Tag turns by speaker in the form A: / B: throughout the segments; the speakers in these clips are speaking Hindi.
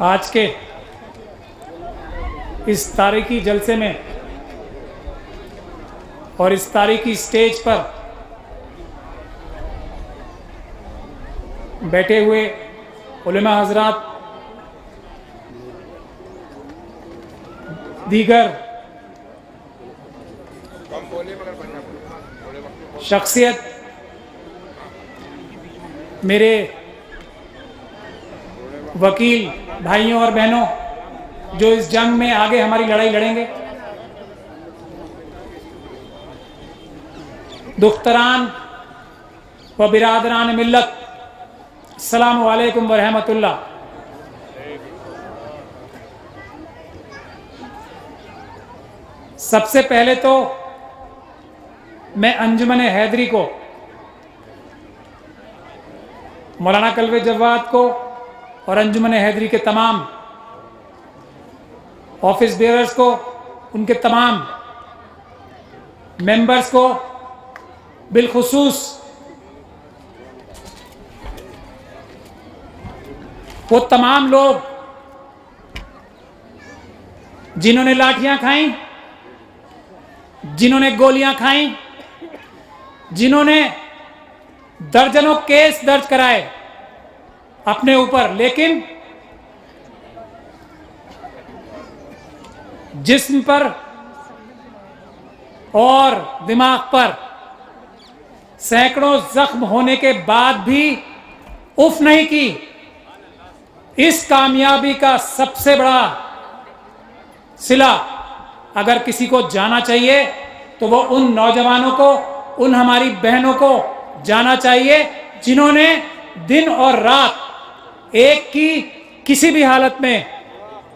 A: आज के इस तारीखी जलसे में और इस तारीखी स्टेज पर बैठे हुए उलेमा हजरात, दीगर शख्सियत, मेरे वकील भाइयों और बहनों जो इस जंग में आगे हमारी लड़ाई लड़ेंगे, दुख्तरान व बिरादरान मिल्लत, अस्सलामु अलैकुम व रहमतुल्लाह। सबसे पहले तो मैं अंजुमन हैदरी को, मौलाना कल्बे जवाद को और अंजुमन हैदरी के तमाम ऑफिस बेयरर्स को, उनके तमाम मेंबर्स को, बिलखुसूस वो तमाम लोग जिन्होंने लाठियां खाई, जिन्होंने गोलियां खाई, जिन्होंने दर्जनों केस दर्ज कराए अपने ऊपर, लेकिन जिस्म पर और दिमाग पर सैकड़ों जख्म होने के बाद भी उफ नहीं की। इस कामयाबी का सबसे बड़ा सिला अगर किसी को जाना चाहिए तो वो उन नौजवानों को, उन हमारी बहनों को जाना चाहिए जिन्होंने दिन और रात एक की किसी भी हालत में,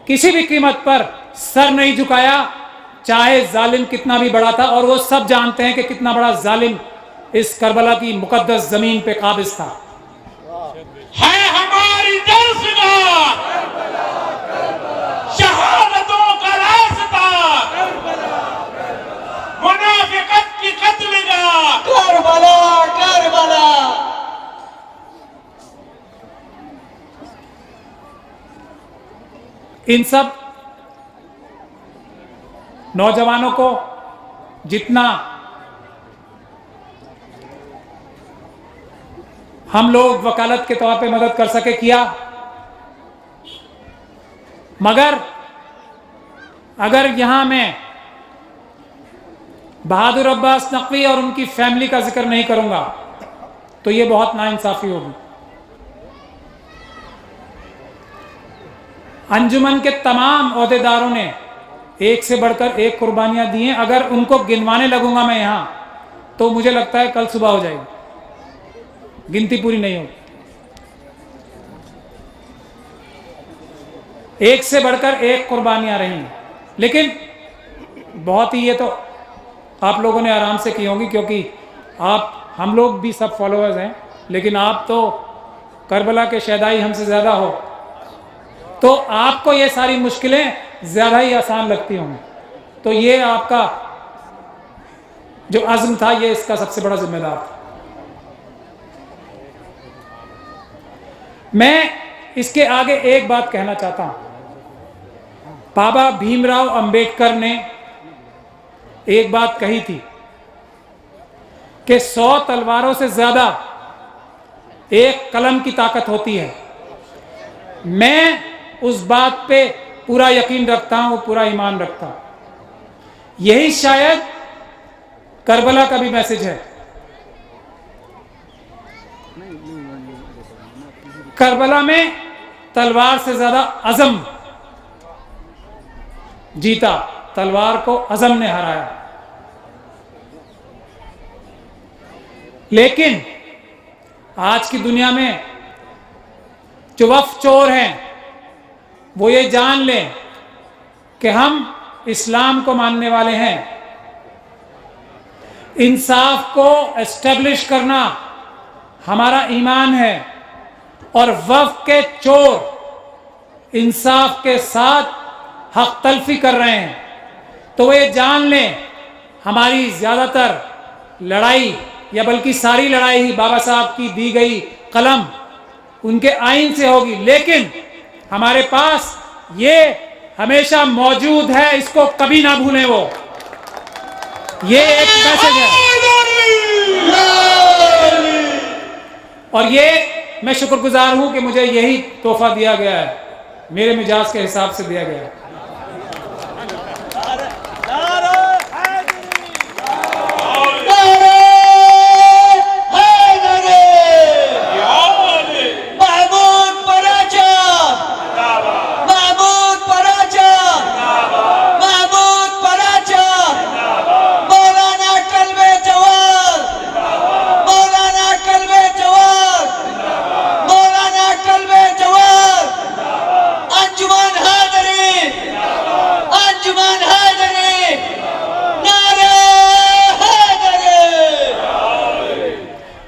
A: किसी भी कीमत पर सर नहीं झुकाया, चाहे जालिम कितना भी बड़ा था। और वो सब जानते हैं कि कितना बड़ा जालिम इस करबला की मुकद्दस जमीन पे काबिज था।
B: है हमारी दरसगाह, शहादतों का रास्ता, मुनाफिकत की कत्लगाह, करबला करबला।
A: इन सब नौजवानों को जितना हम लोग वकालत के तौर पे मदद कर सके किया, मगर अगर यहां मैं बहादुर अब्बास नकवी और उनकी फैमिली का जिक्र नहीं करूंगा तो ये बहुत नाइंसाफी होगी। अंजुमन के तमाम ओहदेदारों ने एक से बढ़कर एक कुर्बानियां दी हैं। अगर उनको गिनवाने लगूंगा मैं यहां तो मुझे लगता है कल सुबह हो जाएगी, गिनती पूरी नहीं होगी। एक से बढ़कर एक कुर्बानियां रही हैं, लेकिन बहुत ही, ये तो आप लोगों ने आराम से की होंगी क्योंकि हम लोग भी सब फॉलोअर्स हैं, लेकिन आप तो करबला के शहदाई हमसे ज़्यादा हो, तो आपको ये सारी मुश्किलें ज़्यादा ही आसान लगती होंगी। तो ये आपका जो अज़्म था, ये इसका सबसे बड़ा जिम्मेदार था। मैं इसके आगे एक बात कहना चाहता हूं। बाबा भीमराव अंबेडकर ने एक बात कही थी कि 100 तलवारों से ज्यादा एक कलम की ताकत होती है। मैं उस बात पे पूरा यकीन रखता हूं, पूरा ईमान रखता हूं। यही शायद करबला का भी मैसेज है। करबला में तलवार से ज्यादा अज़म जीता, तलवार को अज़म ने हराया। लेकिन आज की दुनिया में जो वफ चोर हैं वो ये जान लें कि हम इस्लाम को मानने वाले हैं। इंसाफ को एस्टेब्लिश करना हमारा ईमान है, और वफ के चोर इंसाफ के साथ हक तलफी कर रहे हैं। तो वो ये जान लें हमारी ज़्यादातर लड़ाई, या बल्कि सारी लड़ाई ही बाबा साहब की दी गई कलम, उनके आइन से होगी। लेकिन हमारे पास ये हमेशा मौजूद है, इसको कभी ना भूलें। वो ये एक मैसेज है और ये मैं शुक्रगुजार हूं कि मुझे यही तोहफा दिया गया है, मेरे मिजाज के हिसाब से दिया गया है।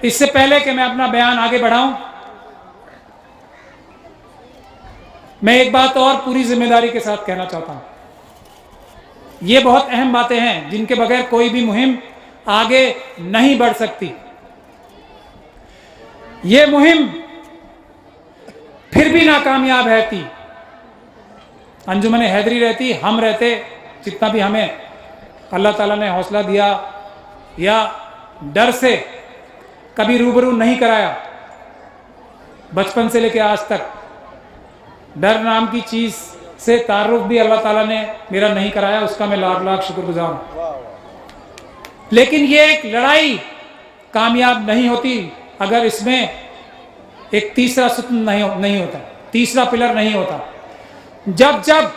A: इससे पहले कि मैं अपना बयान आगे बढ़ाऊं, मैं एक बात और पूरी जिम्मेदारी के साथ कहना चाहता हूं। ये बहुत अहम बातें हैं जिनके बगैर कोई भी मुहिम आगे नहीं बढ़ सकती। ये मुहिम फिर भी नाकामयाब रहती, अंजुमन हैदरी रहती, हम रहते, जितना भी हमें अल्लाह ताला ने हौसला दिया या डर से कभी रूबरू नहीं कराया, बचपन से लेकर आज तक डर नाम की चीज से तारुफ भी अल्लाह ताला ने मेरा नहीं कराया, उसका मैं लाख लाख शुक्रगुजार हूं। लेकिन ये एक लड़ाई कामयाब नहीं होती अगर इसमें एक तीसरा सुतन नहीं होता, तीसरा पिलर नहीं होता। जब जब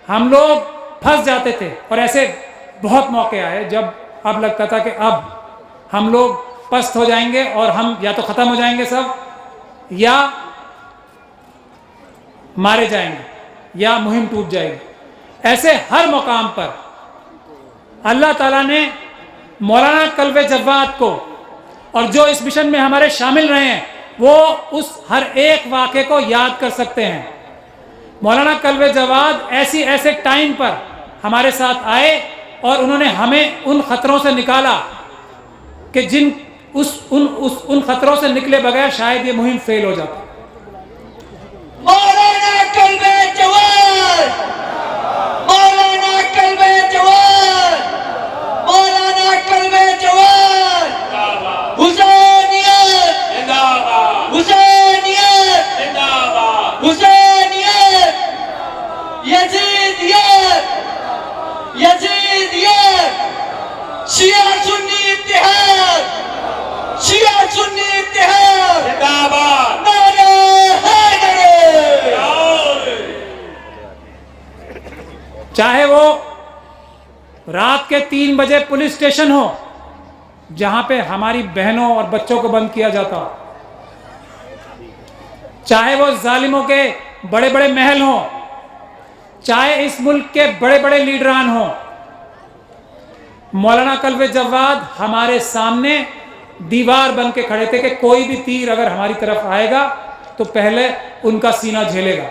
A: हम लोग फंस जाते थे, और ऐसे बहुत मौके आए जब अब लगता था कि अब हम लोग पस्त हो जाएंगे और हम या तो खत्म हो जाएंगे सब, या मारे जाएंगे, या मुहिम टूट जाएगी। ऐसे हर मुकाम पर अल्लाह ताला ने मौलाना कल्बे जव्वाद को, और जो इस मिशन में हमारे शामिल रहे हैं, वो उस हर एक वाक़े को याद कर सकते हैं। मौलाना कल्बे जव्वाद ऐसे टाइम पर हमारे साथ आए और उन्होंने हमें उन खतरों से निकाला कि उन खतरों से निकले बगैर शायद ये मुहिम फेल हो जाती।
C: मौलाना कल्बे जव्वाद, मौलाना कल्बे जव्वाद, मौलाना कल्बे जव्वाद, हुसैनियत जिंदाबाद, हुसैनियत जिंदाबाद, हुसैनियत, यजीदियत, यजीदियत, शिया सुन्नी इत्तेहाद, शिया सुन्नी इत्तेहाद जिंदाबाद, नारे हैदरी।
A: चाहे वो रात के 3 बजे पुलिस स्टेशन हो जहां पे हमारी बहनों और बच्चों को बंद किया जाता हो, चाहे वो जालिमों के बड़े बड़े महल हो, चाहे इस मुल्क के बड़े बड़े लीडरान हो, मौलाना कल्बे जव्वाद हमारे सामने दीवार बन के खड़े थे कि कोई भी तीर अगर हमारी तरफ आएगा तो पहले उनका सीना झेलेगा।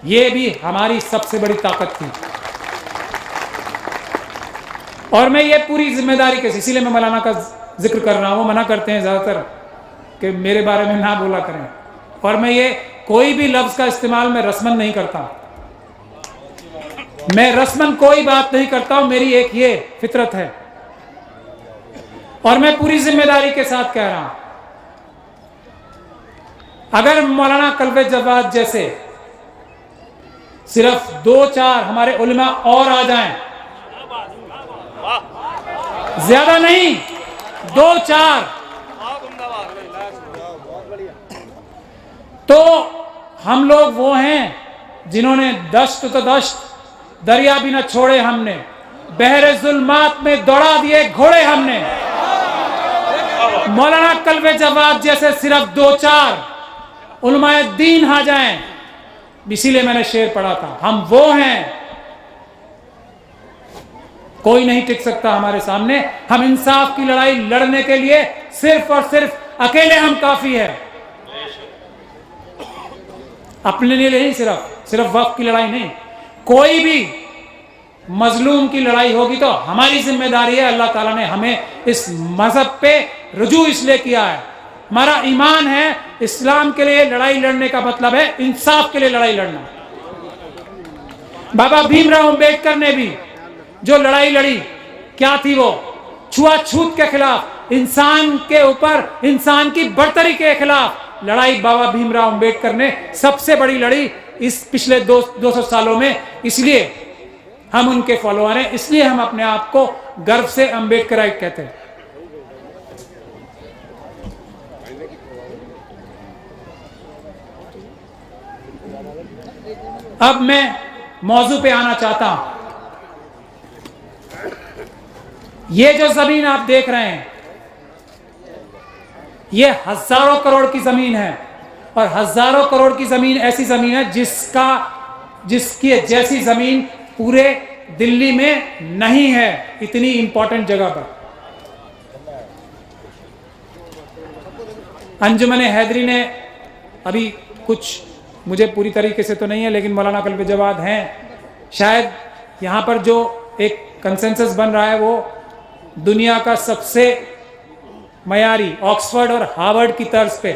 A: ये भी हमारी सबसे बड़ी ताकत थी। और मैं ये पूरी जिम्मेदारी के, इसीलिए मैं मौलाना का जिक्र कर रहा हूँ। वो मना करते हैं ज़्यादातर कि मेरे बारे में ना बोला करें, और मैं ये कोई भी लफ्ज़ का इस्तेमाल मैं रस्मन नहीं करता, मैं रस्मन कोई बात नहीं करता हूँ, मेरी एक ये फितरत है। और मैं पूरी जिम्मेदारी के साथ कह रहा हूं, अगर मौलाना कल्बे जव्वाद जैसे सिर्फ 2-4 हमारे उलमा और आ जाएं, ज्यादा नहीं, 2-4, तो हम लोग वो हैं जिन्होंने दश्त तो दश्त, दरिया भी न छोड़े हमने, बहरे जुल्मात में दौड़ा दिए घोड़े हमने। मौलाना कल्बे जव्वाद जैसे सिर्फ 2-4 उलमाए दीन आ जाएं, इसीलिए मैंने शेर पढ़ा था, हम वो हैं, कोई नहीं टिक सकता हमारे सामने। हम इंसाफ की लड़ाई लड़ने के लिए सिर्फ और सिर्फ अकेले हम काफी है, अपने लिए नहीं, सिर्फ वक्त की लड़ाई नहीं। कोई भी मजलूम की लड़ाई होगी तो हमारी जिम्मेदारी है। अल्लाह ताला ने हमें इस मजहब पे रुजू इसलिए किया है हमारा ईमान है। इस्लाम के लिए लड़ाई लड़ने का मतलब है इंसाफ के लिए लड़ाई लड़ना। बाबा भीमराव अंबेडकर ने भी जो लड़ाई लड़ी, क्या थी वो? छुआछूत के खिलाफ, इंसान के ऊपर इंसान की बढ़तरी के खिलाफ लड़ाई बाबा भीमराव अंबेडकर ने सबसे बड़ी लड़ी इस पिछले 200 सालों में। इसलिए हम उनके फॉलोअर हैं, इसलिए हम अपने आप को गर्व से अंबेडकराइट कहते हैं। अब मैं मौजू पे आना चाहता हूं। ये जो जमीन आप देख रहे हैं, ये हजारों करोड़ की जमीन है, और हजारों करोड़ की जमीन ऐसी जमीन है जिसकी जैसी जमीन पूरे दिल्ली में नहीं है, इतनी इंपॉर्टेंट जगह पर। अंजुमन हैदरी ने अभी कुछ, मुझे पूरी तरीके से तो नहीं है लेकिन मौलाना कल्ब जवाद हैं, शायद यहाँ पर जो एक कंसेंसस बन रहा है वो दुनिया का सबसे मयारी ऑक्सफोर्ड और हार्वर्ड की तर्ज पे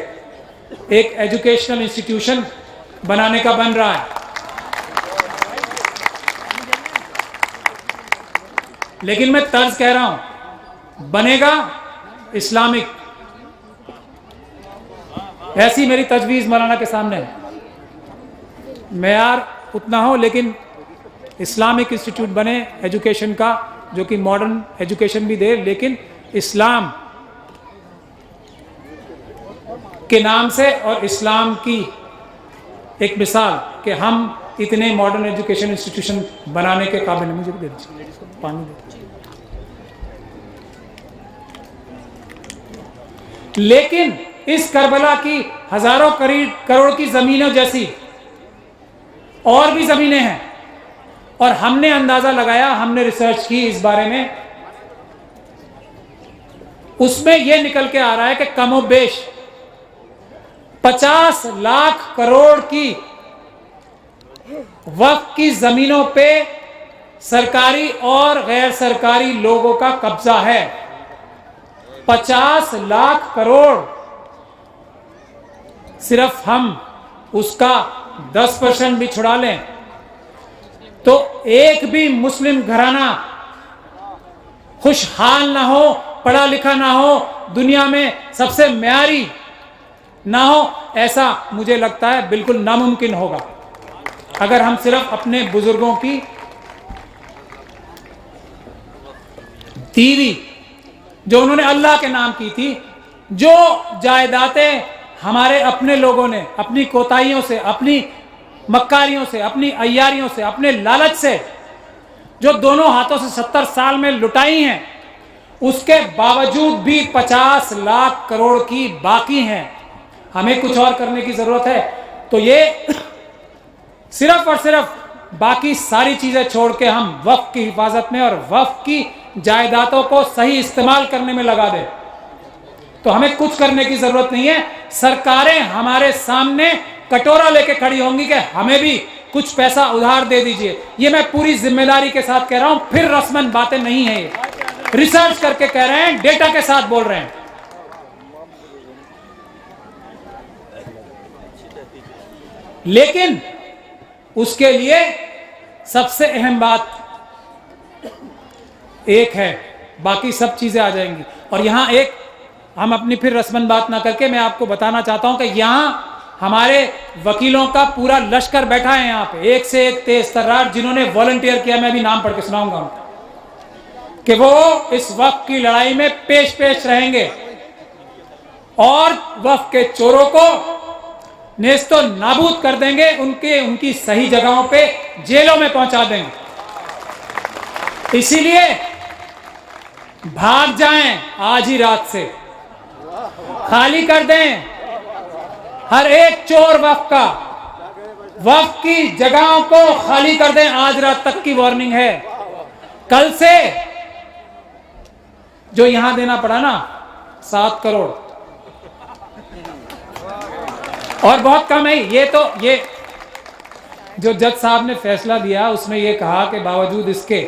A: एक एजुकेशनल इंस्टीट्यूशन बनाने का बन रहा है। लेकिन मैं तर्ज कह रहा हूं, बनेगा इस्लामिक। ऐसी मेरी तजवीज मौलाना के सामने है। मेयार उतना हो लेकिन इस्लामिक इंस्टीट्यूट बने एजुकेशन का, जो कि मॉडर्न एजुकेशन भी दे, लेकिन इस्लाम के नाम से और इस्लाम की एक मिसाल कि हम इतने मॉडर्न एजुकेशन इंस्टीट्यूशन बनाने के काबिल हैं। मुझे भी दे दीजिए पानी दे। लेकिन इस करबला की हजारों करोड़ की जमीनों जैसी और भी जमीनें हैं, और हमने अंदाजा लगाया, हमने रिसर्च की इस बारे में, उसमें यह निकल के आ रहा है कि कमोबेश 50 लाख करोड़ की वक्फ की जमीनों पे सरकारी और गैर सरकारी लोगों का कब्जा है। 50 लाख करोड़। सिर्फ हम उसका 10% भी छुड़ा लें तो एक भी मुस्लिम घराना खुशहाल ना हो, पढ़ा लिखा ना हो, दुनिया में सबसे म्यारी ना हो, ऐसा मुझे लगता है बिल्कुल नामुमकिन होगा अगर हम सिर्फ अपने बुजुर्गों की दीवी जो उन्होंने अल्लाह के नाम की थी, जो जायदादें हमारे अपने लोगों ने अपनी कोताहियों से, अपनी मक्कारियों से, अपनी अय्यारियों से, अपने लालच से जो दोनों हाथों से 70 साल में लुटाई हैं, उसके बावजूद भी 50 लाख करोड़ की बाकी हैं। हमें कुछ और करने की जरूरत है। तो ये सिर्फ और सिर्फ बाकी सारी चीजें छोड़ के हम वक्फ की हिफाजत में और वक्फ की जायदादों को सही इस्तेमाल करने में लगा दें, तो हमें कुछ करने की जरूरत नहीं है। सरकारें हमारे सामने कटोरा लेके खड़ी होंगी कि हमें भी कुछ पैसा उधार दे दीजिए। ये मैं पूरी जिम्मेदारी के साथ कह रहा हूं, फिर रस्मन बातें नहीं है, ये रिसर्च करके कह रहे हैं, डेटा के साथ बोल रहे हैं। लेकिन उसके लिए सबसे अहम बात एक है, बाकी सब चीजें आ जाएंगी। और यहां एक हम अपनी फिर रस्मन बात ना करके मैं आपको बताना चाहता हूं कि यहां हमारे वकीलों का पूरा लश्कर बैठा है यहाँ पे, एक से एक तेज तर्रार, जिन्होंने वॉलंटियर किया। मैं भी नाम पढ़ के सुनाऊंगा कि वो इस वक्फ की लड़ाई में पेश रहेंगे और वक्फ के चोरों को नेस्तो नाबूद कर देंगे, उनकी सही जगहों पे जेलों में पहुंचा देंगे। इसीलिए भाग जाएं आज ही रात से, खाली कर दें हर एक चोर वक्फ की जगहों को खाली कर दें। आज रात तक की वार्निंग है। कल से जो यहां देना पड़ा ना 7 करोड़ और बहुत कम है। ये जो जज साहब ने फैसला दिया उसमें ये कहा कि बावजूद इसके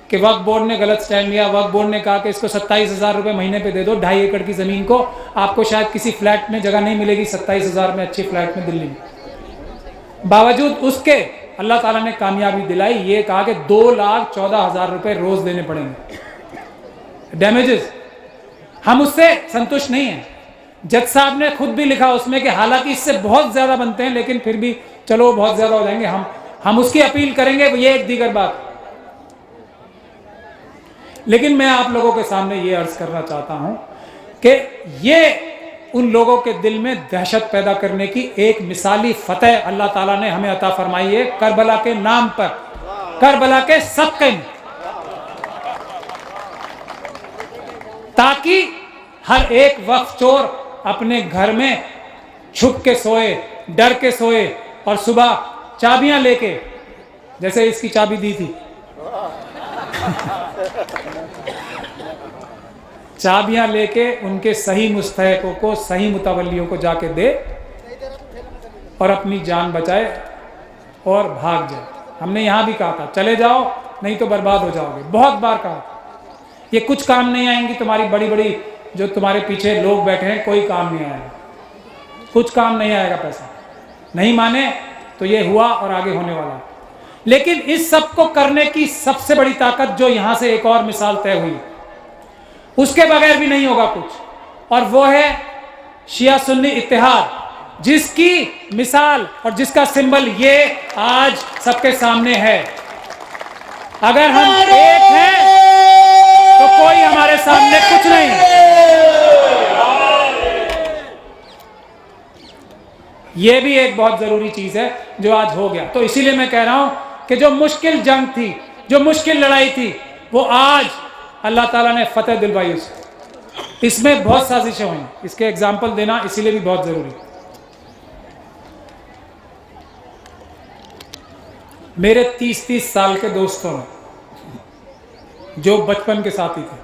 A: कि वक्फ बोर्ड ने गलत स्टैंड लिया, वक्फ बोर्ड ने कहा कि इसको 27,000 रुपये महीने पे दे दो, 2.5 एकड़ की ज़मीन को, आपको शायद किसी फ्लैट में जगह नहीं मिलेगी 27,000 में, अच्छी फ्लैट में दिल्ली में। बावजूद उसके अल्लाह ताला ने कामयाबी दिलाई, ये कहा कि 2,14,000 रुपये रोज़ देने पड़ेंगे डैमेजेस। हम उससे संतुष्ट नहीं हैं। जज साहब ने खुद भी लिखा उसमें कि हालांकि इससे बहुत ज़्यादा बनते हैं, लेकिन फिर भी चलो बहुत ज़्यादा हो जाएंगे, हम उसकी अपील करेंगे, ये एक दीगर बात। लेकिन मैं आप लोगों के सामने ये अर्ज करना चाहता हूं कि ये उन लोगों के दिल में दहशत पैदा करने की एक मिसाली फतह अल्लाह ताला ने हमें अता फरमाई है करबला के नाम पर, करबला के सदक़े में, ताकि हर एक वक्त चोर अपने घर में छुप के सोए, डर के सोए, और सुबह चाबियां लेके, जैसे इसकी चाबी दी थी चाबियां लेके उनके सही मुस्तहिकों को, सही मुतवल्लियों को जाके दे और अपनी जान बचाए और भाग जाए। हमने यहाँ भी कहा था चले जाओ नहीं तो बर्बाद हो जाओगे, बहुत बार कहा। ये कुछ काम नहीं आएंगी तुम्हारी बड़ी बड़ी जो तुम्हारे पीछे लोग बैठे हैं, कोई काम नहीं आएगा, कुछ काम नहीं आएगा। पैसा नहीं माने तो ये हुआ और आगे होने वाला। लेकिन इस सब को करने की सबसे बड़ी ताकत, जो यहां से एक और मिसाल तय हुई, उसके बगैर भी नहीं होगा कुछ, और वो है शिया सुन्नी इत्तेहाद, जिसकी मिसाल और जिसका सिंबल ये आज सबके सामने है। अगर हम एक हैं तो कोई हमारे सामने कुछ नहीं है। ये भी एक बहुत जरूरी चीज है जो आज हो गया। तो इसीलिए मैं कह रहा हूं कि जो मुश्किल जंग थी, जो मुश्किल लड़ाई थी, वो आज अल्लाह ताला ने फतेह दिलवाई उसे। इसमें बहुत साजिशें हुई, इसके एग्जाम्पल देना इसीलिए भी बहुत जरूरी। मेरे 30-30 साल के दोस्तों ने, जो बचपन के साथी थे,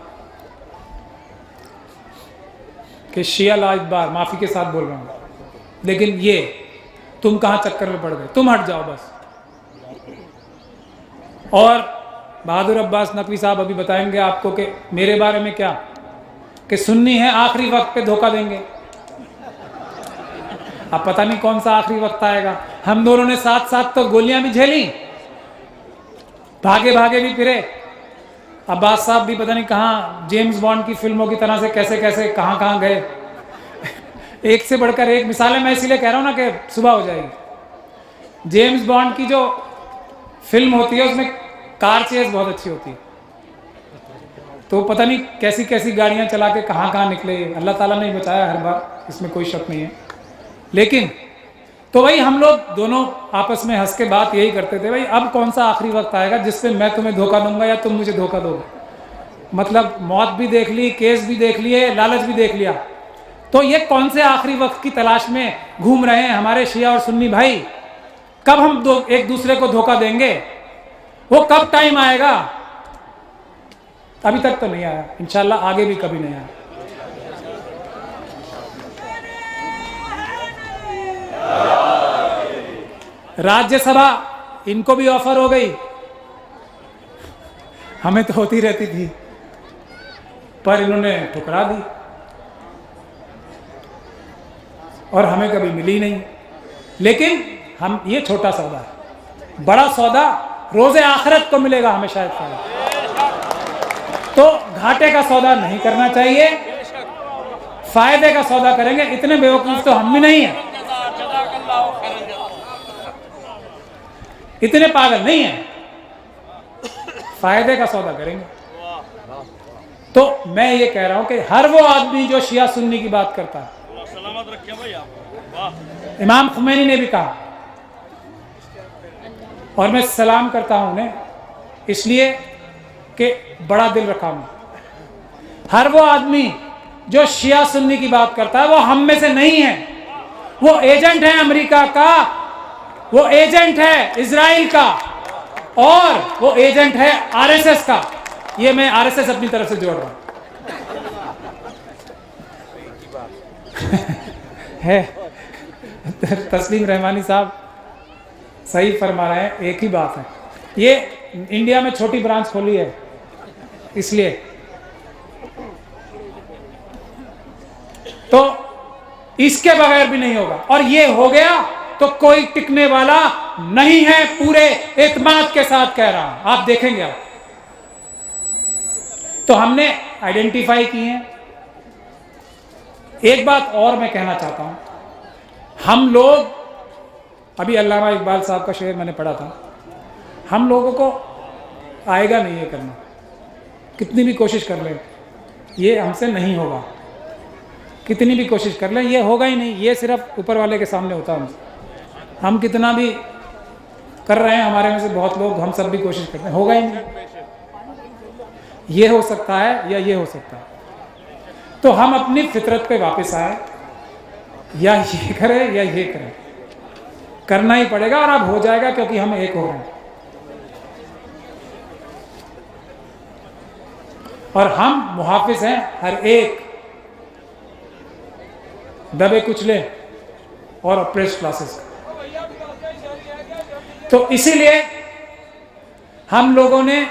A: कि शिया ला एक बार, माफी के साथ बोल रहा हूं, लेकिन ये तुम कहां चक्कर में पड़ गए, तुम हट जाओ बस। और बहादुर अब्बास नकवी साहब अभी बताएंगे आपको कि मेरे बारे में क्या, कि सुन्नी है आखिरी वक्त पे धोखा देंगे। अब पता नहीं कौन सा आखिरी वक्त आएगा। हम दोनों ने साथ साथ तो गोलियां भी झेली, भागे भागे भी फिरे। अब्बास साहब भी पता नहीं कहाँ जेम्स बॉन्ड की फिल्मों की तरह से कैसे कैसे कहाँ कहाँ गए। एक से बढ़कर एक मिसालें मैं इसीलिए कह रहा हूँ ना कि सुबह हो जाएगी। जेम्स बॉन्ड की जो फिल्म होती है उसमें कार चेज बहुत अच्छी होती है, तो पता नहीं कैसी कैसी गाड़ियां चला के कहाँ कहाँ निकले। अल्लाह ताला ने बचाया हर बार, इसमें कोई शक नहीं है। लेकिन तो भाई हम लोग दोनों आपस में हंस के बात यही करते थे, भाई अब कौन सा आखिरी वक्त आएगा जिसपे मैं तुम्हें धोखा दूंगा या तुम मुझे धोखा दोगे। मतलब मौत भी देख ली, केस भी देख लिए, लालच भी देख लिया, तो ये कौन से आखिरी वक्त की तलाश में घूम रहे हैं हमारे शिया और सुन्नी भाई। कब हम एक दूसरे को धोखा देंगे, वो कब टाइम आएगा? अभी तक तो नहीं आया, इंशाल्लाह आगे भी कभी नहीं आया। राज्यसभा इनको भी ऑफर हो गई, हमें तो होती रहती थी, पर इन्होंने ठुकरा दी और हमें कभी मिली नहीं। लेकिन हम, ये छोटा सौदा है, बड़ा सौदा रोज़े आखिरत को मिलेगा हमें शायद फायदा। तो घाटे का सौदा नहीं करना चाहिए, फायदे का सौदा करेंगे। इतने बेवकूफ तो हम भी नहीं हैं, इतने पागल नहीं हैं, फायदे का सौदा करेंगे। तो मैं ये कह रहा हूं कि हर वो आदमी जो शिया सुन्नी की बात करता है, इमाम खुमैनी ने भी कहा, और मैं सलाम करता हूं उन्हें इसलिए कि बड़ा दिल रखा हूं। हर वो आदमी जो शिया सुन्नी की बात करता है वो हम में से नहीं है, वो एजेंट है अमेरिका का, वो एजेंट है इजराइल का, और वो एजेंट है आरएसएस का। ये मैं आरएसएस अपनी तरफ से जोड़ रहा हूं। है तस्लीम रहमानी साहब सही फरमा रहे हैं, एक ही बात है। ये इंडिया में छोटी ब्रांच खोली है इसलिए तो इसके बगैर भी नहीं होगा, और ये हो गया तो कोई टिकने वाला नहीं है, पूरे एतमाद के साथ कह रहा हूं, आप देखेंगे आप। तो हमने आइडेंटिफाई किए हैं। एक बात और मैं कहना चाहता हूं, हम लोग, अभी अल्लामा इकबाल साहब का शेर मैंने पढ़ा था, हम लोगों को आएगा नहीं ये करना, कितनी भी कोशिश कर लें ये हमसे नहीं होगा, कितनी भी कोशिश कर लें ये होगा ही नहीं, ये सिर्फ ऊपर वाले के सामने होता है। हम कितना भी कर रहे हैं, हमारे में से बहुत लोग, हम सब भी कोशिश करते हैं, होगा ही नहीं। ये हो सकता है या ये हो सकता है, तो हम अपनी फितरत पे वापस आए, या ये करें या ये करें, करना ही पड़ेगा, और अब हो जाएगा क्योंकि हम एक हो रहे हैं। और हम मुहाफिज हैं हर एक दबे कुचले और अप्रेस्ड क्लासेस का। तो इसीलिए हम लोगों ने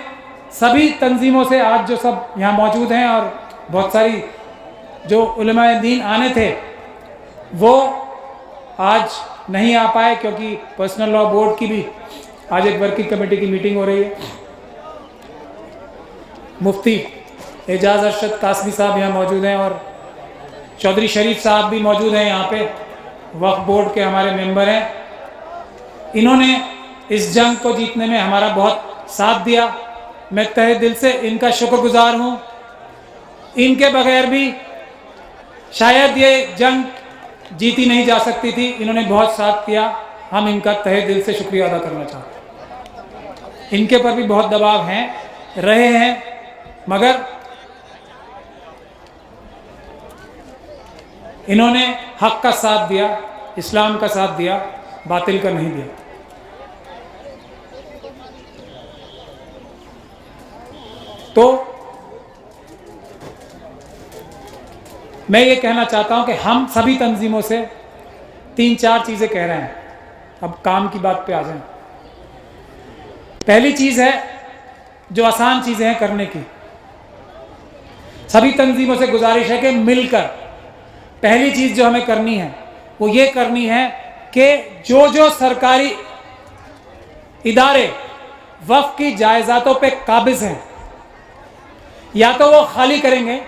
A: सभी तंजीमों से, आज जो सब यहाँ मौजूद हैं और बहुत सारी जो उलमाए दीन आने थे वो आज नहीं आ पाए, क्योंकि पर्सनल लॉ बोर्ड की भी आज एक वर्किंग कमेटी की मीटिंग हो रही है। मुफ्ती एजाज अरशद कासमी साहब यहाँ मौजूद हैं, और चौधरी शरीफ साहब भी मौजूद हैं यहाँ पे, वक्फ बोर्ड के हमारे मेंबर हैं। इन्होंने इस जंग को जीतने में हमारा बहुत साथ दिया, मैं तहे दिल से इनका शुक्रगुजार हूँ। इनके बगैर भी शायद ये जंग जीती नहीं जा सकती थी, इन्होंने बहुत साथ किया, हम इनका तहे दिल से शुक्रिया अदा करना चाहते हैं। इनके पर भी बहुत दबाव हैं, रहे हैं, मगर इन्होंने हक का साथ दिया, इस्लाम का साथ दिया, बातिल का नहीं दिया। तो मैं ये कहना चाहता हूं कि हम सभी तंजीमों से 3-4 चीज़ें कह रहे हैं। अब काम की बात पे आ जाएं। पहली चीज़ है, जो आसान चीज़ें हैं करने की, सभी तंजीमों से गुजारिश है कि मिलकर पहली चीज़ जो हमें करनी है वो ये करनी है कि जो जो सरकारी इदारे वक्फ की जायदादों पे काबिज हैं, या तो वो खाली करेंगे,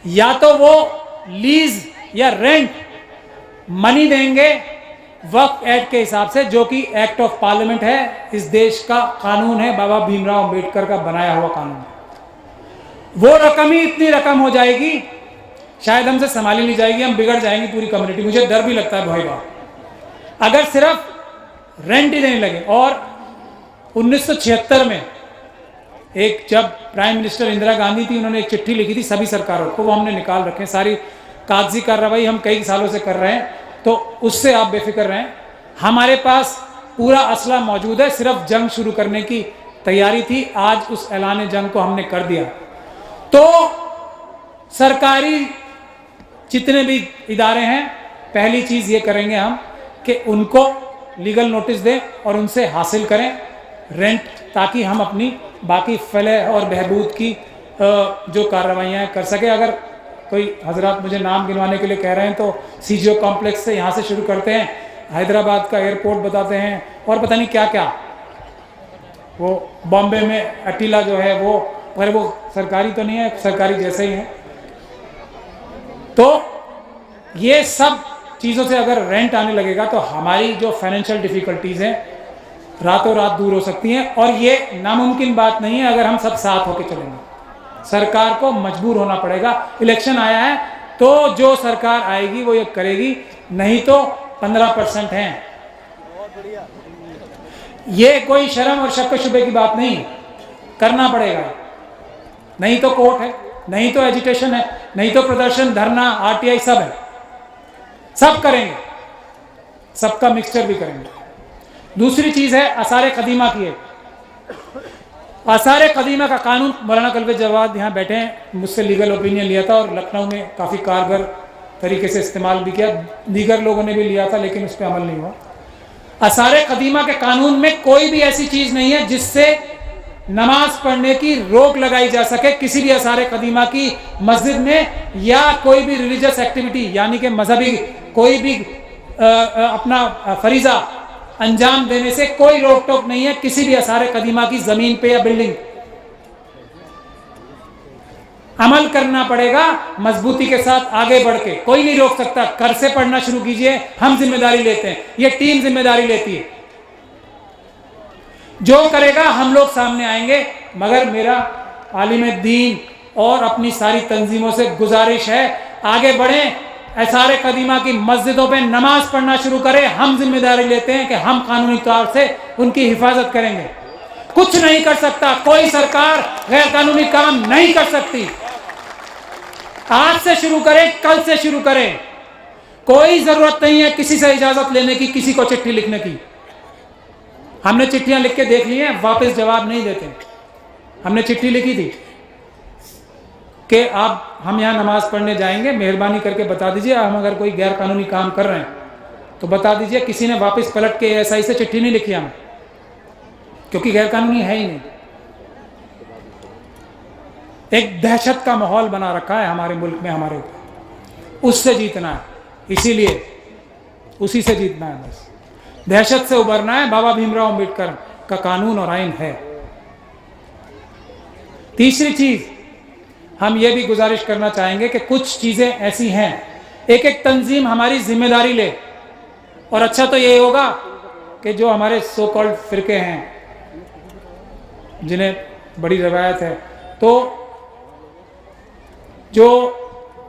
A: या तो वो लीज या रेंट मनी देंगे वक्फ एक्ट के हिसाब से, जो कि एक्ट ऑफ पार्लियामेंट है, इस देश का कानून है, बाबा भीमराव अंबेडकर का बनाया हुआ कानून। वो रकम ही इतनी रकम हो जाएगी, शायद हमसे संभाली नहीं जाएगी, हम बिगड़ जाएंगे पूरी कम्युनिटी। मुझे डर भी लगता है भाई बात, अगर सिर्फ रेंट ही देने लगे। और 1976 में एक, जब प्राइम मिनिस्टर इंदिरा गांधी थी, उन्होंने एक चिट्ठी लिखी थी सभी सरकारों को, वो हमने निकाल रखे हैं, सारी कागजी कार्रवाई हम कई सालों से कर रहे हैं, तो उससे आप बेफिक्र रहें। हमारे पास पूरा असला मौजूद है, सिर्फ जंग शुरू करने की तैयारी थी, आज उस ऐलान जंग को हमने कर दिया। तो सरकारी जितने भी इदारे हैं, पहली चीज़ ये करेंगे हम कि उनको लीगल नोटिस दें और उनसे हासिल करें रेंट, ताकि हम अपनी बाकी फलाह और बहबूद की जो कार्रवाइयाँ कर सके। अगर कोई हजरात मुझे नाम गिनवाने के लिए कह रहे हैं तो सीजीओ कॉम्प्लेक्स से यहाँ से शुरू करते हैं, हैदराबाद का एयरपोर्ट बताते हैं, और पता नहीं क्या क्या, वो बॉम्बे में अटीला जो है वो, पर वो सरकारी तो नहीं है, सरकारी जैसे ही है। तो ये सब चीज़ों से अगर रेंट आने लगेगा तो हमारी जो फाइनेंशियल डिफ़िकल्टीज़ हैं रातों रात दूर हो सकती हैं, और ये नामुमकिन बात नहीं है अगर हम सब साथ होकर चलेंगे। सरकार को मजबूर होना पड़ेगा। इलेक्शन आया है तो जो सरकार आएगी वो ये करेगी, नहीं तो 15% हैं। ये कोई शर्म और शक शुबे की बात नहीं, करना पड़ेगा। नहीं तो कोर्ट है, नहीं तो एजिटेशन है, नहीं तो प्रदर्शन, धरना, आरटीआई सब है, सब करेंगे, सबका मिक्सचर भी करेंगे। दूसरी चीज़ है आसार कदीमा की। आसार कदीमा का कानून मौलाना कल्बे जवाद यहाँ बैठे हैं, मुझसे लीगल ओपिनियन लिया था और लखनऊ में काफ़ी कारगर तरीके से इस्तेमाल भी किया, दीगर लोगों ने भी लिया था, लेकिन उस पर अमल नहीं हुआ। आसार कदीमा के कानून में कोई भी ऐसी चीज़ नहीं है जिससे नमाज पढ़ने की रोक लगाई जा सके किसी भी आसार कदीमा की मस्जिद में, या कोई भी रिलीजियस एक्टिविटी यानी कि मजहबी कोई भी अपना फरीजा अंजाम देने से कोई रोक टोक नहीं है किसी भी आसार कदीमा की जमीन पे या बिल्डिंग। अमल करना पड़ेगा मजबूती के साथ आगे बढ़ के, कोई नहीं रोक सकता। घर से पढ़ना शुरू कीजिए, हम जिम्मेदारी लेते हैं, ये टीम जिम्मेदारी लेती है। जो करेगा हम लोग सामने आएंगे, मगर मेरा आलिम दीन और अपनी सारी तंजीमों से गुजारिश है आगे बढ़ें, आसार कदीमा की मस्जिदों पे नमाज पढ़ना शुरू करें। हम जिम्मेदारी लेते हैं कि हम कानूनी तौर से उनकी हिफाजत करेंगे। कुछ नहीं कर सकता कोई सरकार, गैर कानूनी काम नहीं कर सकती। आज से शुरू करें, कल से शुरू करें। कोई जरूरत नहीं है किसी से इजाजत लेने की, किसी को चिट्ठी लिखने की। हमने चिट्ठियां लिख के देख ली हैं, वापस जवाब नहीं देते। हमने चिट्ठी लिखी थी कि आप हम यहाँ नमाज पढ़ने जाएंगे, मेहरबानी करके बता दीजिए हम अगर कोई गैर कानूनी काम कर रहे हैं तो बता दीजिए। किसी ने वापस पलट के एसआई से चिट्ठी नहीं लिखी हमें, क्योंकि गैर कानूनी है ही नहीं। एक दहशत का माहौल बना रखा है हमारे मुल्क में, हमारे ऊपर। उससे जीतना है, इसीलिए उसी से जीतना है। बस दहशत से उबरना है। बाबा भीमराव अम्बेडकर का कानून और आइन है। तीसरी चीज हम ये भी गुजारिश करना चाहेंगे कि कुछ चीजें ऐसी हैं, एक एक तंजीम हमारी जिम्मेदारी ले। और अच्छा तो ये होगा कि जो हमारे सो कॉल्ड फिरके हैं जिन्हें बड़ी रवायत है, तो जो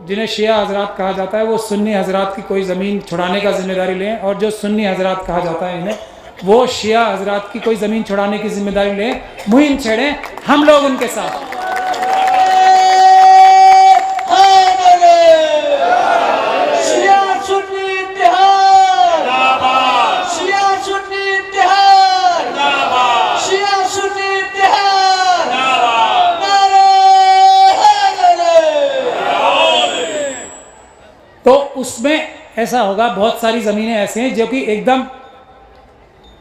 A: जिन्हें शिया हजरात कहा जाता है, वो सुन्नी हजरात की कोई ज़मीन छुड़ाने का जिम्मेदारी लें, और जो सुन्नी हजरात कहा जाता है इन्हें, वो शिया हजरात की कोई ज़मीन छुड़ाने की जिम्मेदारी लें। मुहिम छेड़ें हम लोग उनके साथ। तो उसमें ऐसा होगा, बहुत सारी ज़मीनें ऐसी हैं जो कि एकदम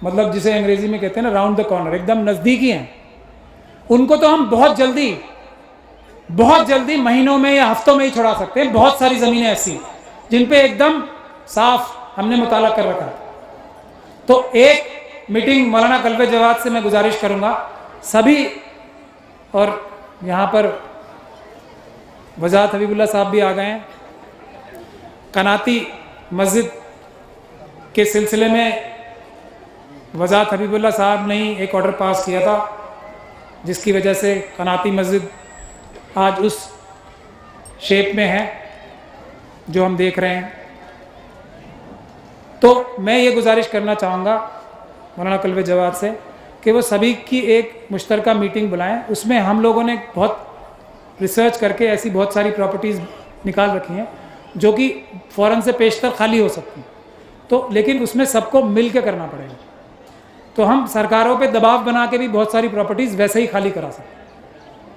A: मतलब जिसे अंग्रेजी में कहते हैं ना राउंड द कॉर्नर, एकदम नज़दीकी हैं। उनको तो हम बहुत जल्दी महीनों में या हफ्तों में ही छुड़ा सकते हैं। बहुत सारी ज़मीनें ऐसी जिन पे एकदम साफ हमने मुताला कर रखा है। तो एक मीटिंग मौलाना कल्बे जवाद से मैं गुजारिश करूँगा सभी, और यहाँ पर वज़ात हबीबुल्लाह साहब भी आ गए हैं। कनाती मस्जिद के सिलसिले में वज़ात हबीबुल्लाह साहब ने ही एक ऑर्डर पास किया था, जिसकी वजह से कनाती मस्जिद आज उस शेप में है जो हम देख रहे हैं। तो मैं ये गुजारिश करना चाहूँगा मौलाना कल्बे जवाद से कि वो सभी की एक मुश्तरका मीटिंग बुलाएं। उसमें हम लोगों ने बहुत रिसर्च करके ऐसी बहुत सारी प्रॉपर्टीज़ निकाल रखी हैं जो कि फ़ौरन से पेशतर खाली हो सकती हैं। तो लेकिन उसमें सबको मिल के करना पड़ेगा। तो हम सरकारों पे दबाव बना के भी बहुत सारी प्रॉपर्टीज़ वैसे ही खाली करा सकते हैं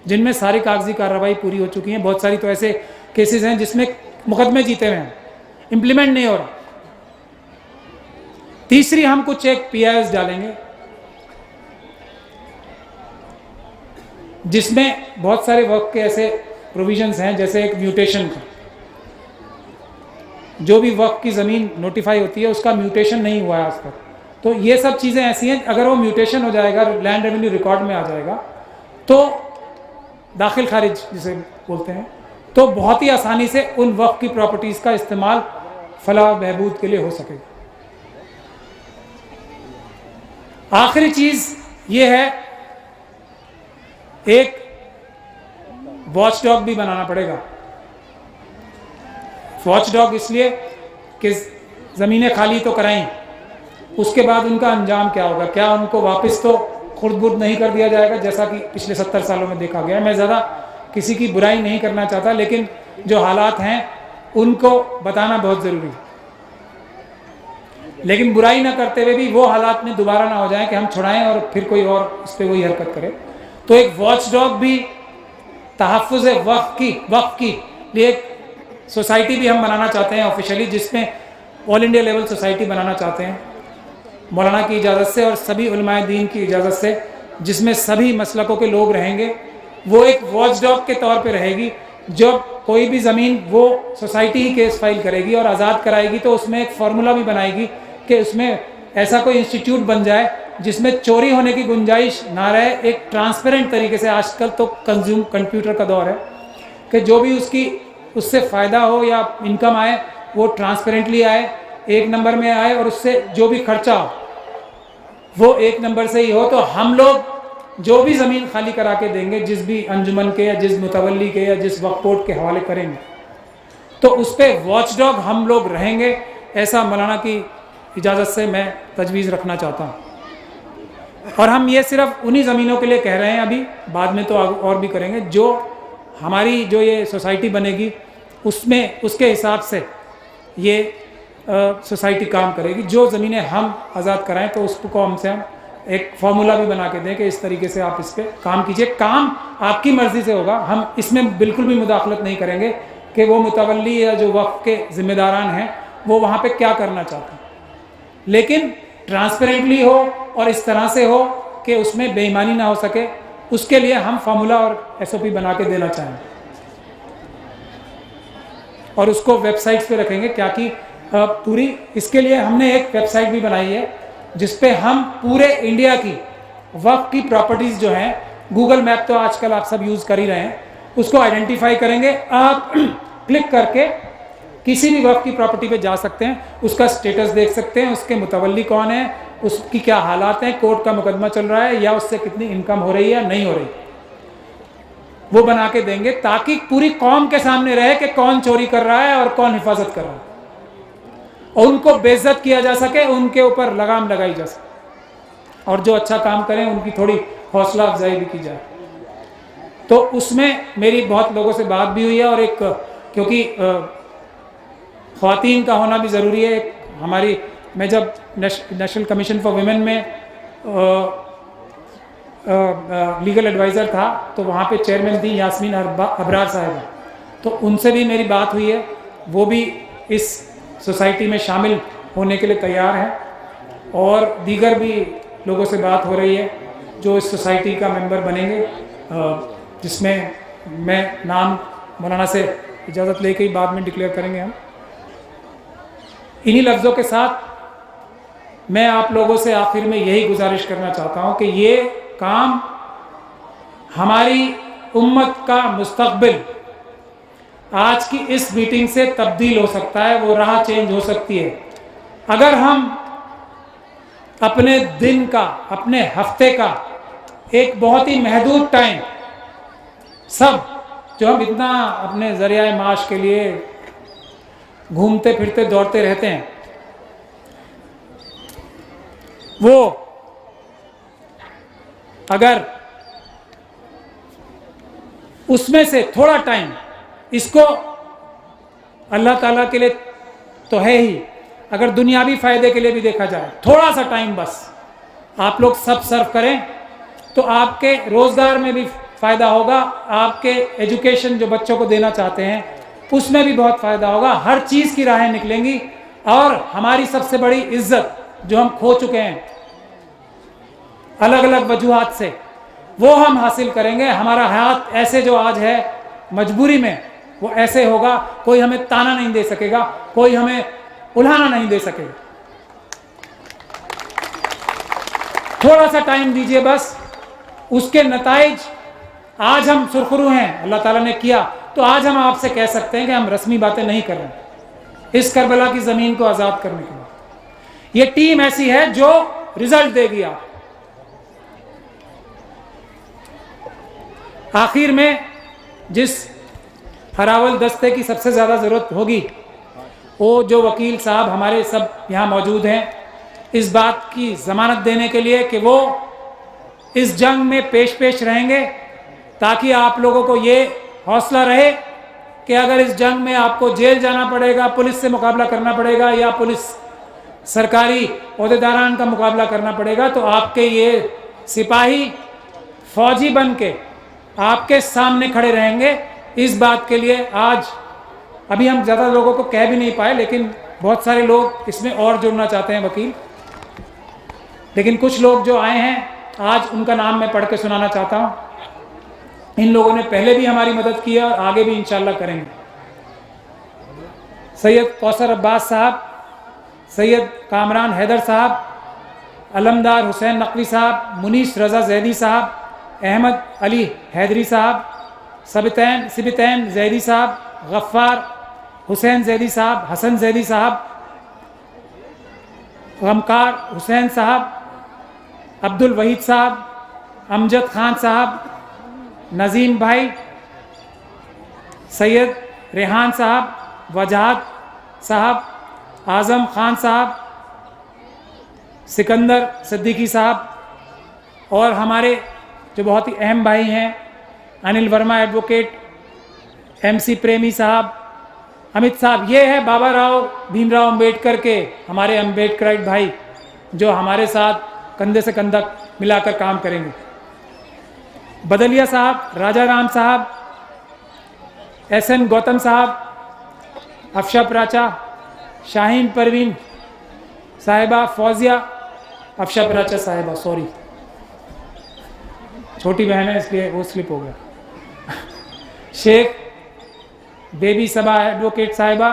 A: जिनमें सारी कागजी कार्रवाई पूरी हो चुकी हैं। बहुत सारी तो ऐसे केसेस हैं जिसमें मुकदमे जीते हुए हैं, इम्प्लीमेंट नहीं हो रहा। तीसरी हम कुछ एक PIS डालेंगे जिसमें बहुत सारे वक्त के ऐसे प्रोविजंस हैं, जैसे एक म्यूटेशन का, जो भी वक्त की ज़मीन नोटिफाई होती है उसका म्यूटेशन नहीं हुआ है आज तक। तो ये सब चीज़ें ऐसी हैं, अगर वो म्यूटेशन हो जाएगा, लैंड रेवेन्यू रिकॉर्ड में आ जाएगा, तो दाखिल खारिज जिसे बोलते हैं, तो बहुत ही आसानी से उन वक्त की प्रॉपर्टीज़ का इस्तेमाल फलाह बहबूद के लिए हो सकेगा। आखिरी चीज़ ये है, एक वॉच डॉग भी बनाना पड़ेगा। वॉच डॉग इसलिए कि ज़मीनें खाली तो कराई, उसके बाद उनका अंजाम क्या होगा? क्या उनको वापस तो खुर्द-बुर्द नहीं कर दिया जाएगा जैसा कि पिछले 70 सालों में देखा गया? मैं ज़्यादा किसी की बुराई नहीं करना चाहता, लेकिन जो हालात हैं उनको बताना बहुत ज़रूरी है। लेकिन बुराई ना करते हुए भी वो हालात में दोबारा ना हो जाए कि हम छुड़ाएं और फिर कोई और उस पर वही हरकत करे। तो एक वॉच डॉग भी तहफ़्फ़ुज़ वक्फ़ की लिए एक सोसाइटी भी हम बनाना चाहते हैं ऑफिशियली, जिसमें ऑल इंडिया लेवल सोसाइटी बनाना चाहते हैं मौलाना की इजाज़त से और सभी उलमाए दीन की इजाज़त से, जिसमें सभी मसलकों के लोग रहेंगे। वो एक वॉचडॉग के तौर पे रहेगी। जब कोई भी ज़मीन वो सोसाइटी ही केस फाइल करेगी और आज़ाद कराएगी तो उसमें एक फार्मूला भी बनाएगी कि उसमें ऐसा कोई इंस्टीट्यूट बन जाए जिसमें चोरी होने की गुंजाइश ना रहे। एक ट्रांसपेरेंट तरीके से, आजकल तो कंप्यूटर का दौर है कि जो भी उससे फ़ायदा हो या इनकम आए वो ट्रांसपेरेंटली आए, एक नंबर में आए, और उससे जो भी खर्चा हो वो एक नंबर से ही हो। तो हम लोग जो भी ज़मीन खाली करा के देंगे, जिस भी अंजुमन के या जिस मुतवल्ली के या जिस वक्फ बोर्ड के हवाले करेंगे, तो उस पर वॉचडॉग हम लोग रहेंगे। ऐसा मौलाना की इजाज़त से मैं तजवीज़ रखना चाहता हूँ। और हम ये सिर्फ उन्हीं ज़मीनों के लिए कह रहे हैं, अभी बाद में तो और भी करेंगे। जो हमारी जो ये सोसाइटी बनेगी उसमें उसके हिसाब से ये सोसाइटी काम करेगी। जो ज़मीनें हम आज़ाद कराएं तो उसको हमसे हम एक फार्मूला भी बना के दें कि इस तरीके से आप इस पर काम कीजिए। काम आपकी मर्ज़ी से होगा, हम इसमें बिल्कुल भी मुदाखलत नहीं करेंगे कि वो मुतवल्ली या जो वक्फ के ज़िम्मेदारान हैं वो वहाँ पे क्या करना चाहते हैं, लेकिन ट्रांसपेरेंटली हो और इस तरह से हो कि उसमें बेईमानी ना हो सके। उसके लिए हम फार्मूला और SOP बना के देना चाहेंगे और उसको वेबसाइट्स पे रखेंगे। क्या कि पूरी इसके लिए हमने एक वेबसाइट भी बनाई है जिस पे हम पूरे इंडिया की वक्फ की प्रॉपर्टीज़ जो हैं, गूगल मैप तो आजकल आप सब यूज़ कर ही रहे हैं, उसको आइडेंटिफाई करेंगे। आप क्लिक करके किसी भी वक्फ की प्रॉपर्टी पे जा सकते हैं, उसका स्टेटस देख सकते हैं, उसके मुतवल्ली कौन है, उसकी क्या हालात हैं, कोर्ट का मुकदमा चल रहा है या उससे कितनी इनकम हो रही है नहीं हो रही, वो बना के देंगे ताकि पूरी कौम के सामने रहे कि कौन चोरी कर रहा है और कौन हिफाजत कर रहा है, और उनको बेइज्जत किया जा सके, उनके ऊपर लगाम लगाई जा सके, और जो अच्छा काम करें उनकी थोड़ी हौसला अफजाई भी की जाए। तो उसमें मेरी बहुत लोगों से बात भी हुई है, और एक क्योंकि ख़वातीन का होना भी ज़रूरी है। हमारी मैं जब नेशनल कमीशन फॉर वुमेन में लीगल एडवाइज़र था तो वहाँ पे चेयरमैन थी यास्मीन अबरार साहिबा, तो उनसे भी मेरी बात हुई है। वो भी इस सोसाइटी में शामिल होने के लिए तैयार हैं, और दीगर भी लोगों से बात हो रही है जो इस सोसाइटी का मेंबर बनेंगे, जिसमें मैं नाम मौलाना से इजाज़त लेके ही बाद में डिक्लेयर करेंगे हम। इन्हीं लफ्ज़ों के साथ मैं आप लोगों से आखिर में यही गुजारिश करना चाहता हूँ कि ये काम हमारी उम्मत का मुस्तक़बिल आज की इस मीटिंग से तब्दील हो सकता है, वो राह चेंज हो सकती है अगर हम अपने दिन का, अपने हफ्ते का एक बहुत ही महदूद टाइम, सब जो हम इतना अपने ज़रिया माश के लिए घूमते फिरते दौड़ते रहते हैं, वो अगर उसमें से थोड़ा टाइम इसको अल्लाह ताला के लिए तो है ही, अगर दुनियावी फ़ायदे के लिए भी देखा जाए, थोड़ा सा टाइम बस आप लोग सब सर्व करें तो आपके रोज़गार में भी फ़ायदा होगा, आपके एजुकेशन जो बच्चों को देना चाहते हैं उसमें भी बहुत फ़ायदा होगा, हर चीज़ की राहें निकलेंगी, और हमारी सबसे बड़ी इज्जत जो हम खो चुके हैं अलग अलग वजूहात से, वो हम हासिल करेंगे। हमारा हयात ऐसे जो आज है मजबूरी में, वो ऐसे होगा, कोई हमें ताना नहीं दे सकेगा, कोई हमें उल्हाना नहीं दे सकेगा। थोड़ा सा टाइम दीजिए बस, उसके नताइज आज हम सुरखरू हैं, अल्लाह ताला ने किया, तो आज हम आपसे कह सकते हैं कि हम रस्मी बातें नहीं कर रहे इस करबला की ज़मीन को आज़ाद करने के लिए। ये टीम ऐसी है जो रिजल्ट देगी। आप आखिर में जिस हरावल दस्ते की सबसे ज़्यादा ज़रूरत होगी, वो जो वकील साहब हमारे सब यहाँ मौजूद हैं, इस बात की ज़मानत देने के लिए कि वो इस जंग में पेश रहेंगे, ताकि आप लोगों को ये हौसला रहे कि अगर इस जंग में आपको जेल जाना पड़ेगा, पुलिस से मुकाबला करना पड़ेगा, या पुलिस सरकारी ओहदेदारान का मुकाबला करना पड़ेगा, तो आपके ये सिपाही फौजी बन के आपके सामने खड़े रहेंगे। इस बात के लिए आज अभी हम ज़्यादा लोगों को कह भी नहीं पाए, लेकिन बहुत सारे लोग इसमें और जुड़ना चाहते हैं वकील, लेकिन कुछ लोग जो आए हैं आज उनका नाम मैं पढ़ के सुनाना चाहता हूँ। इन लोगों ने पहले भी हमारी मदद की है और आगे भी इंशाल्लाह करेंगे। सैयद कौसर अब्बास साहब, सैयद कामरान हैदर साहब, अलमदार हुसैन नकवी साहब, मुनीस रज़ा जैदी साहब, अहमद अली हैदरी साहब, सिबितैन जैदी साहब, गफ्फार हुसैन जैदी साहब, हसन जैदी साहब, गमकार हुसैन साहब, अब्दुल वहीद साहब, अमजद खान साहब, नज़ीम भाई, सैयद रेहान साहब, वजाहत साहब, आज़म खान साहब, सिकंदर सिद्दीकी साहब और हमारे जो बहुत ही अहम भाई हैं अनिल वर्मा एडवोकेट, MC प्रेमी साहब, अमित साहब। ये है बाबा राव भीमराव अंबेडकर के हमारे अम्बेडकराइट भाई जो हमारे साथ कंधे से कंधा मिलाकर काम करेंगे। बदलिया साहब, राजा राम साहब, SN गौतम साहब, अफशा प्राचा, शाहीन परवीन साहिबा, फौजिया अफशा प्राचा साहिबा, सॉरी छोटी बहन है इसलिए वो स्लिप हो गया। शेख बेबी सबा एडवोकेट साहिबा,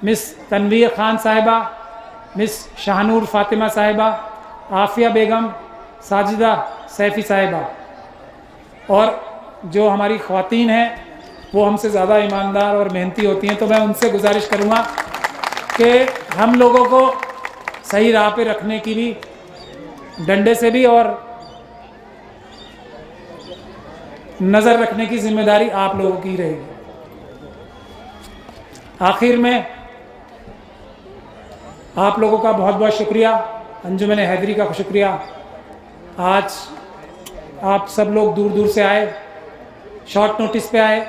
A: मिस तनवीर खान साहिबा, मिस शाहनूर फातिमा साहिबा, आफिया बेगम, साजिदा सैफ़ी साहिबा। और जो हमारी ख़वातीन हैं वो हमसे ज़्यादा ईमानदार और मेहनती होती हैं, तो मैं उनसे गुजारिश करूँगा कि हम लोगों को सही राह पे रखने की भी, डंडे से भी, और नज़र रखने की जिम्मेदारी आप लोगों की रहेगी। आखिर में आप लोगों का बहुत बहुत शुक्रिया, अंजुमन हैदरी का शुक्रिया। आज आप सब लोग दूर दूर से आए, शॉर्ट नोटिस पे आए,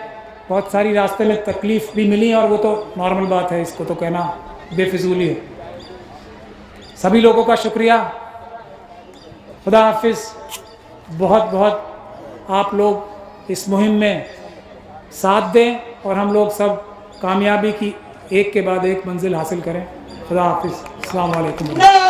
A: बहुत सारी रास्ते में तकलीफ़ भी मिली और वो तो नॉर्मल बात है, इसको तो कहना बेफिजूली है। सभी लोगों का शुक्रिया, खुदा हाफिज़। बहुत बहुत आप लोग इस मुहिम में साथ दें और हम लोग सब कामयाबी की एक के बाद एक मंजिल हासिल करें। खुदा हाफिज़। अस्सलाम वालेकुम।